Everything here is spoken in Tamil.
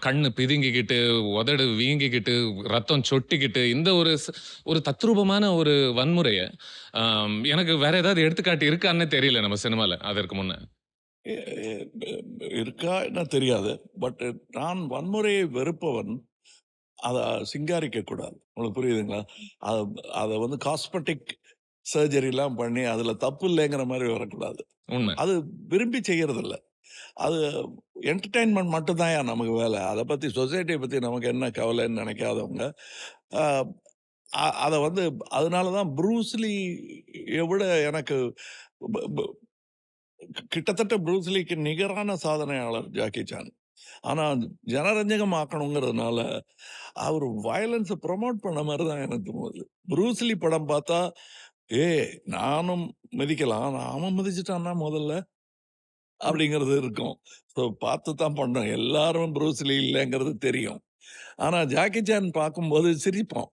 கண்ணு பிதுங்கிக்கிட்டு, உதடு வீங்கிக்கிட்டு, ரத்தம் சொட்டிக்கிட்டு, இந்த ஒரு தத்ரூபமான ஒரு வன்முறைய, எனக்கு வேற ஏதாவது எடுத்துக்காட்டு இருக்கான்னே தெரியல நம்ம சினிமால, அதற்கு முன்ன. எ எ இருக்கா என்ன தெரியாது. பட் நான் வன்முறையை வெறுப்பவன். அத சிங்காரிக்க கூடாது. உங்களுக்கு புரியுதுங்களா? அத அத வந்து காஸ்மெட்டிக் சர்ஜரிலாம் பண்ணி, அதுல தப்பு இல்லைங்கிற மாரி வரக்கூடாது. உண்ம. அது விரும்பி செய்யறதில்ல. அது என்டர்டெயின்மென்ட் மட்டும் தான்யா நமக்கு வேல. அத பத்தி சொசைட்டிய பத்தி நமக்கு என்ன கவலைன்னு நெனைக்காதவங்க, அ அத வந்து அதனால தான் ப்ரூஸ்லிய விட எனக்கு ப ப கிட்டத்தட்ட ப்ரூஸ்லிக்கு நிகரான சாதனையாளர் ஜாக்கி சான். ஆனா ஜனரஞ்சகம் ஆக்கணுங்கிறதுனால, அவரு வயலன்ஸ ப்ரமோட் பண்ண மாரி தான் எனக்கு தோணுது. ப்ரூஸ்லி படம் பார்த்தா, "ஏய் நானும் மிதிக்கலாம். ஆனா அவன் மிதிச்சுட்டான்னா முதல்ல" அப்படிங்கிறது இருக்கும். ஸோ பார்த்து தான் பண்ணோம். எல்லாரும் ப்ரூஸ்லி இல்லங்கிறது தெரியும். ஆனா ஜாக்கி சான் பார்க்கும்போது சிரிப்போம்.